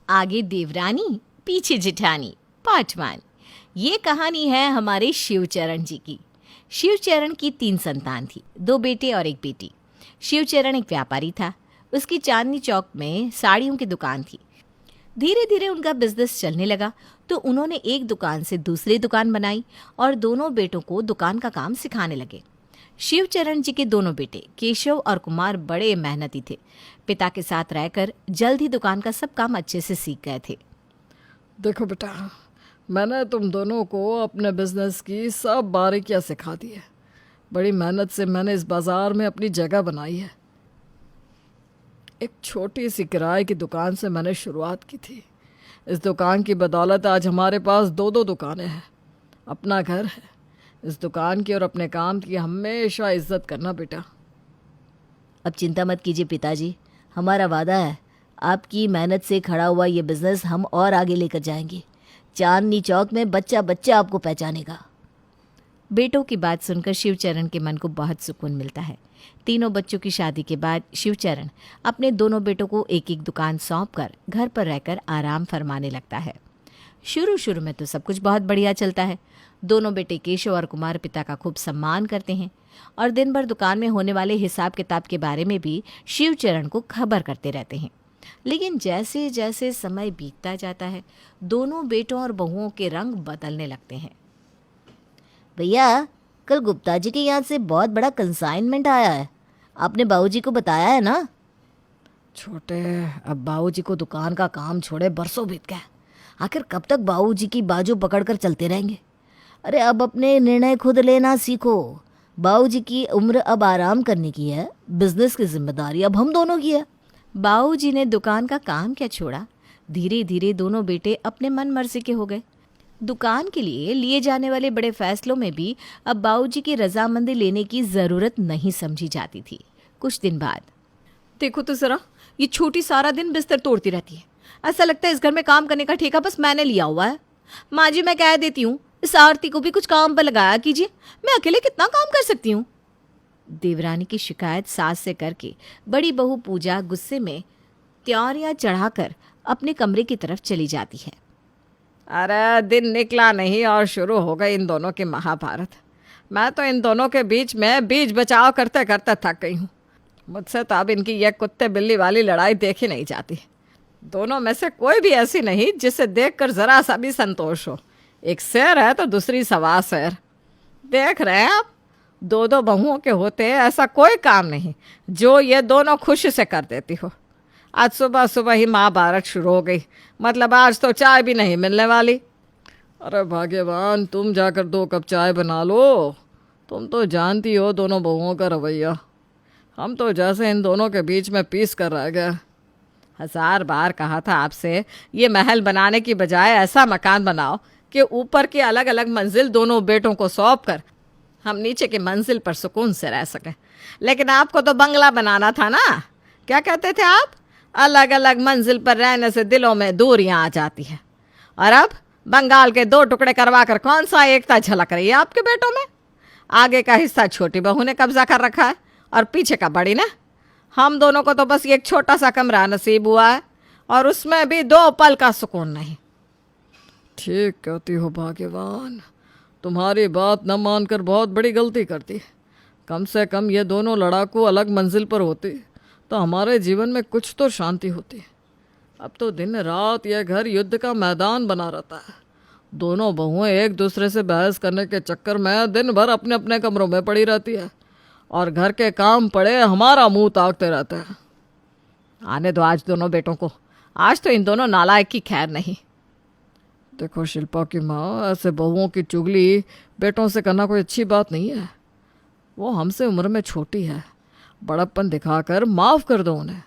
आगे देवरानी पीछे जेठानी पार्ट 1। ये कहानी है हमारे शिवचरण जी की। शिवचरण की 3 संतान थी, 2 बेटे और 1 बेटी। शिवचरण एक व्यापारी था। उसकी चांदनी चौक में साड़ियों की दुकान थी। धीरे धीरे उनका बिजनेस चलने लगा तो उन्होंने एक दुकान से दूसरी दुकान बनाई और दोनों बेटों को दुकान का काम सिखाने लगे। शिवचरण जी के दोनों बेटे केशव और कुमार बड़े मेहनती थे। पिता के साथ रहकर जल्द ही दुकान का सब काम अच्छे से सीख गए थे। देखो बेटा, मैंने तुम दोनों को अपने बिजनेस की सब बारीकियां सिखा दी है। बड़ी मेहनत से मैंने इस बाज़ार में अपनी जगह बनाई है। एक छोटी सी किराए की दुकान से मैंने शुरुआत की थी। इस दुकान की बदौलत आज हमारे पास 2 दुकानें हैं, अपना घर है। इस दुकान की और अपने काम की हमेशा इज्जत करना बेटा। अब चिंता मत कीजिए पिताजी, हमारा वादा है आपकी मेहनत से खड़ा हुआ ये बिजनेस हम और आगे लेकर जाएंगे। चांदनी चौक में बच्चा बच्चा आपको पहचानेगा। बेटों की बात सुनकर शिवचरण के मन को बहुत सुकून मिलता है। तीनों बच्चों की शादी के बाद शिवचरण अपने दोनों बेटों को एक एक दुकान सौंपकर घर पर रहकर आराम फरमाने लगता है। शुरू में तो सब कुछ बहुत बढ़िया चलता है। दोनों बेटे केशव और कुमार पिता का खूब सम्मान करते हैं और दिन भर दुकान में होने वाले हिसाब किताब के बारे में भी शिवचरण को खबर करते रहते हैं। लेकिन जैसे जैसे समय बीतता जाता है, दोनों बेटों और बहुओं के रंग बदलने लगते हैं। भैया, कल गुप्ता जी के यहाँ से बहुत बड़ा कंसाइनमेंट आया है, आपने बाबूजी को बताया है ना? छोटे, अब बाबूजी को दुकान का काम छोड़े बरसों बीत गए। आखिर कब तक बाबूजी की बाजू पकड़कर चलते रहेंगे? अरे अब अपने निर्णय खुद लेना सीखो। बाबूजी की उम्र अब आराम करने की है, बिजनेस की जिम्मेदारी अब हम दोनों की है। बाबूजी ने दुकान का काम क्या छोड़ा। धीरे धीरे दोनों बेटे अपने मन मर्जी के हो गए। दुकान के लिए जाने वाले बड़े फैसलों में भी अब बाबूजी की रजामंदी लेने की ज़रूरत नहीं समझी जाती थी। कुछ दिन बाद, देखो तो ज़रा, ये छोटी सारा दिन बिस्तर तोड़ती रहती है। ऐसा लगता है इस घर में काम करने का ठेका बस मैंने लिया हुआ है। माँ जी, मैं कह देती हूँ इस आरती को भी कुछ काम पर लगाया कीजिए, मैं अकेले कितना काम कर सकती हूँ। देवरानी की शिकायत सास से करके बड़ी बहू पूजा गुस्से में त्योरियां चढ़ाकर अपने कमरे की तरफ चली जाती है। अरे दिन निकला नहीं और शुरू हो गई इन दोनों की महाभारत। मैं तो इन दोनों के बीच में बीच बचाव करते करते थक गई हूँ। मुझसे तो अब इनकी यह कुत्ते बिल्ली वाली लड़ाई देखी नहीं जाती। दोनों में से कोई भी ऐसी नहीं जिसे देखकर जरा सा भी संतोष हो। एक शेर है तो दूसरी सवा शेर। देख रहे हैं आप, 2 बहुओं के होते ऐसा कोई काम नहीं जो ये दोनों खुशी से कर देती हो। आज सुबह सुबह ही महाभारत शुरू हो गई, मतलब आज तो चाय भी नहीं मिलने वाली। अरे भाग्यवान, तुम जाकर 2 कप चाय बना लो। तुम तो जानती हो दोनों बहुओं का रवैया। हम तो जैसे इन दोनों के बीच में पीस कर रह गए। 1000 बार कहा था आपसे, ये महल बनाने की बजाय ऐसा मकान बनाओ कि ऊपर की अलग अलग मंजिल दोनों बेटों को सौंप कर हम नीचे की मंजिल पर सुकून से रह सकें। लेकिन आपको तो बंगला बनाना था ना। क्या कहते थे आप? अलग अलग मंजिल पर रहने से दिलों में दूरियां आ जाती हैं। और अब बंगाल के 2 टुकड़े करवा कर कौन सा एकता झलक रही है आपके बेटों में? आगे का हिस्सा छोटी बहू ने कब्जा कर रखा है और पीछे का बड़ी ने। हम दोनों को तो बस एक छोटा सा कमरा नसीब हुआ है और उसमें भी 2 पल का सुकून नहीं। ठीक कहती हो भाग्यवान, तुम्हारी बात न मानकर बहुत बड़ी गलती करती। कम से कम ये दोनों लड़ाकू अलग मंजिल पर होती तो हमारे जीवन में कुछ तो शांति होती। अब तो दिन रात यह घर युद्ध का मैदान बना रहता है। दोनों बहुएं एक दूसरे से बहस करने के चक्कर में दिन भर अपने अपने कमरों में पड़ी रहती है और घर के काम पड़े हमारा मुंह ताकते रहते हैं। आने दो आज दोनों बेटों को, आज तो इन दोनों नालायक की खैर नहीं। देखो शिल्पा की माँ, ऐसे बहुओं की चुगली बेटों से करना कोई अच्छी बात नहीं है। वो हमसे उम्र में छोटी है, बड़प्पन दिखाकर माफ कर दो उन्हें।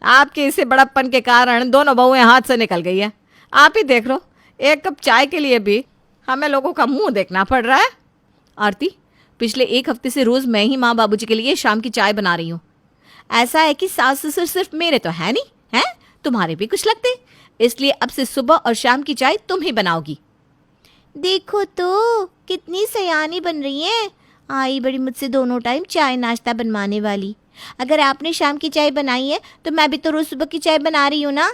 आपके इसी बड़प्पन के कारण दोनों बहुएं हाथ से निकल गई है। आप ही देख लो, 1 कप चाय के लिए भी हमें लोगों का मुंह देखना पड़ रहा है। आरती, पिछले 1 हफ्ते से रोज मैं ही माँ बाबूजी के लिए शाम की चाय बना रही हूँ। ऐसा है कि सास ससुर सिर्फ मेरे तो है नहीं, हैं तुम्हारे भी कुछ लगते, इसलिए अब से सुबह और शाम की चाय तुम ही बनाओगी। देखो तो कितनी सयानी बन रही है, आई बड़ी मुझसे दोनों टाइम चाय नाश्ता बनवाने वाली। अगर आपने शाम की चाय बनाई है तो मैं भी तो रोज सुबह की चाय बना रही हूँ ना।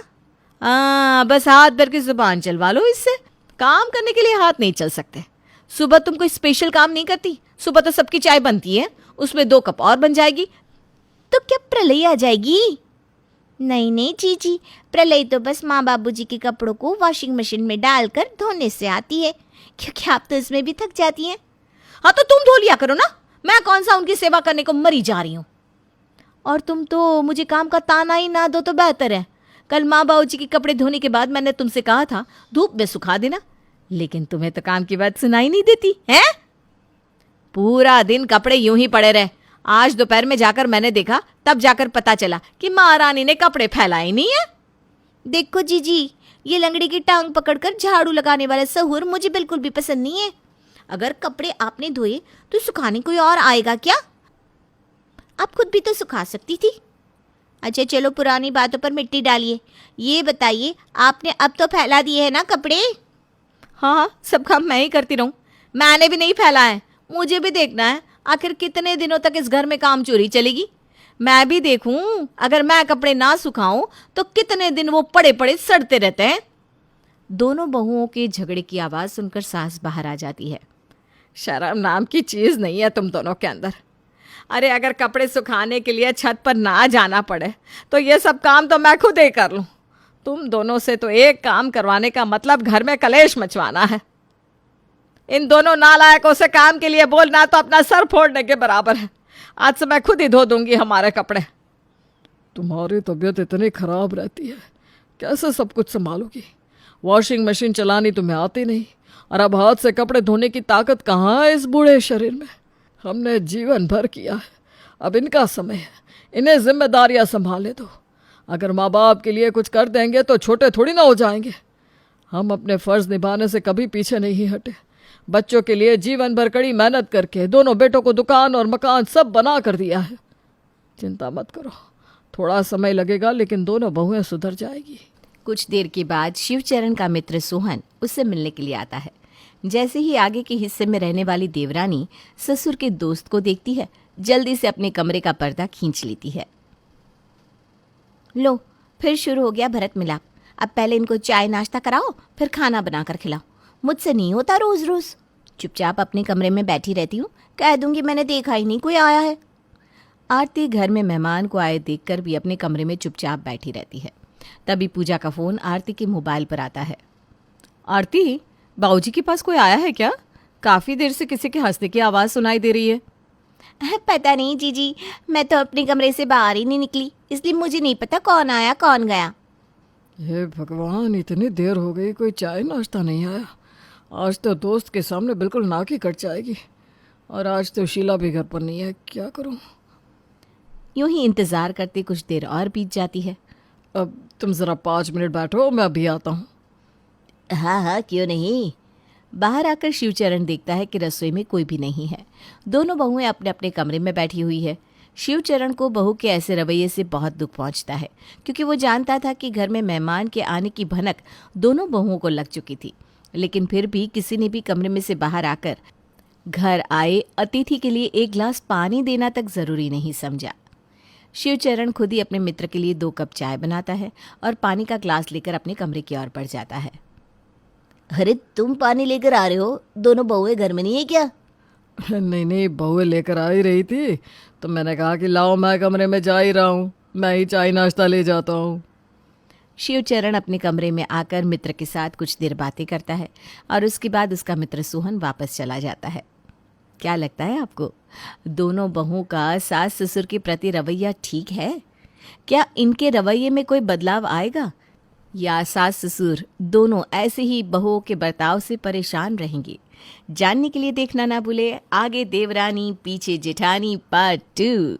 बस हाथ भर की जुबान चलवा लो इससे। काम करने के लिए हाथ नहीं चल सकते। सुबह तुम कोई स्पेशल काम नहीं करती? सुबह तो सबकी चाय बनती है, उसमें 2 कप और बन जाएगी। तो क्या प्रलय आ जाएगी? नहीं नहीं जीजी, प्रलय तो बस माँ बाबूजी के कपड़ों को वॉशिंग मशीन में डालकर धोने से आती है, क्योंकि आप तो इसमें भी थक जाती हैं। हाँ तो तुम धो लिया करो ना, मैं कौन सा उनकी सेवा करने को मरी जा रही हूँ। और तुम तो मुझे काम का ताना ही ना दो तो बेहतर है। कल माँ बाबूजी के कपड़े धोने के बाद मैंने तुमसे कहा था धूप में सुखा देना, लेकिन तुम्हें तो काम की बात सुनाई नहीं देती है। पूरा दिन कपड़े यूं ही पड़े रहे। आज दोपहर में जाकर मैंने देखा, तब जाकर पता चला कि महारानी ने कपड़े फैलाए नहीं है। देखो जीजी, ये लंगड़ी की टांग पकड़कर झाड़ू लगाने वाला सहूर मुझे बिल्कुल भी पसंद नहीं है। अगर कपड़े आपने धोए तो सुखाने कोई और आएगा क्या? आप खुद भी तो सुखा सकती थी। अच्छा चलो, पुरानी बातों पर मिट्टी डालिए। ये बताइए, आपने अब तो फैला दिए हैं ना कपड़े? हाँ, सब काम मैं ही करती रहूं? मैंने भी नहीं फैला है। मुझे भी देखना है आखिर कितने दिनों तक इस घर में काम चोरी चलेगी। मैं भी देखूं, अगर मैं कपड़े ना सुखाऊं तो कितने दिन वो पड़े पड़े सड़ते रहते हैं। दोनों बहुओं के झगड़े की आवाज़ सुनकर सास बाहर आ जाती है। शर्म नाम की चीज़ नहीं है तुम दोनों के अंदर। अरे अगर कपड़े सुखाने के लिए छत पर ना जाना पड़े तो ये सब काम तो मैं खुद ही कर लूँ। तुम दोनों से तो एक काम करवाने का मतलब घर में कलेश मचवाना है। इन दोनों नालायकों से काम के लिए बोलना तो अपना सर फोड़ने के बराबर है। आज से मैं खुद ही धो दूंगी हमारे कपड़े। तुम्हारी तबीयत इतनी खराब रहती है, कैसे सब कुछ संभालोगी? वॉशिंग मशीन चलानी तुम्हें आती नहीं, और अब हाथ से कपड़े धोने की ताकत कहाँ है इस बूढ़े शरीर में? हमने जीवन भर किया है, अब इनका समय है, इन्हें जिम्मेदारियां संभालने दो। अगर माँ बाप के लिए कुछ कर देंगे तो छोटे थोड़ी ना हो जाएंगे। हम अपने फर्ज निभाने से कभी पीछे नहीं हटे। बच्चों के लिए जीवन भर कड़ी मेहनत करके दोनों बेटों को दुकान और मकान सब बना कर दिया है। चिंता मत करो, थोड़ा समय लगेगा लेकिन दोनों बहुएं सुधर जाएगी। कुछ देर के बाद शिवचरण का मित्र सोहन उससे मिलने के लिए आता है। जैसे ही आगे के हिस्से में रहने वाली देवरानी ससुर के दोस्त को देखती है, जल्दी से अपने कमरे का पर्दा खींच लेती है। लो, फिर शुरू हो गया भरत मिलाप। अब पहले इनको चाय नाश्ता कराओ, फिर खाना बनाकर खिलाओ। मुझसे नहीं होता रोज रोज। चुपचाप अपने कमरे में बैठी रहती हूँ, कह दूंगी मैंने देखा ही नहीं कोई आया है। आरती घर में मेहमान को आए देखकर भी अपने कमरे में चुपचाप बैठी रहती है। तभी पूजा का फोन आरती के मोबाइल पर आता है। आरती, बाबूजी के पास कोई आया है क्या? काफी देर से किसी के हंसने की आवाज सुनाई दे रही है। पता नहीं जीजी, मैं तो अपने कमरे से बाहर ही नहीं निकली, इसलिए मुझे नहीं पता कौन आया कौन गया। हे भगवान, इतनी देर हो गई, कोई चाय नाश्ता नहीं आया। आज तो दोस्त के सामने बिल्कुल नाक ही कट जाएगी। और आज तो शीला भी घर पर नहीं है, क्या करूं? यूं ही इंतजार करते कुछ देर और बीत जाती है। अब तुम ज़रा 5 मिनट बैठो, मैं अभी आता हूँ। हाँ हाँ, क्यों नहीं। बाहर आकर शिवचरण देखता है कि रसोई में कोई भी नहीं है। दोनों बहुएं अपने अपने कमरे में बैठी हुई है। शिवचरण को बहू के ऐसे रवैये से बहुत दुख पहुंचता है, क्योंकि वो जानता था कि घर में मेहमान के आने की भनक दोनों बहुओं को लग चुकी थी। लेकिन फिर भी किसी ने भी कमरे में से बाहर आकर घर आए अतिथि के लिए एक गिलास पानी देना तक जरूरी नहीं समझा। शिवचरण खुद ही अपने मित्र के लिए 2 कप चाय बनाता है और पानी का ग्लास लेकर अपने कमरे की ओर बढ़ जाता है। अरे तुम पानी लेकर आ रहे हो? दोनों बहुएं घर में नहीं है क्या? नहीं नहीं, बहुएं लेकर आ ही रही थी तो मैंने कहा कि लाओ, मैं कमरे में जा ही रहा हूँ, मैं ही चाय नाश्ता ले जाता हूँ। शिवचरण अपने कमरे में आकर मित्र के साथ कुछ देर बातें करता है और उसके बाद उसका मित्र सोहन वापस चला जाता है। क्या लगता है आपको, दोनों बहुओं का सास ससुर के प्रति रवैया ठीक है? क्या इनके रवैये में कोई बदलाव आएगा, या सास ससुर दोनों ऐसे ही बहुओं के बर्ताव से परेशान रहेंगे? जानने के लिए देखना ना भूले आगे देवरानी पीछे जेठानी पार्ट 2।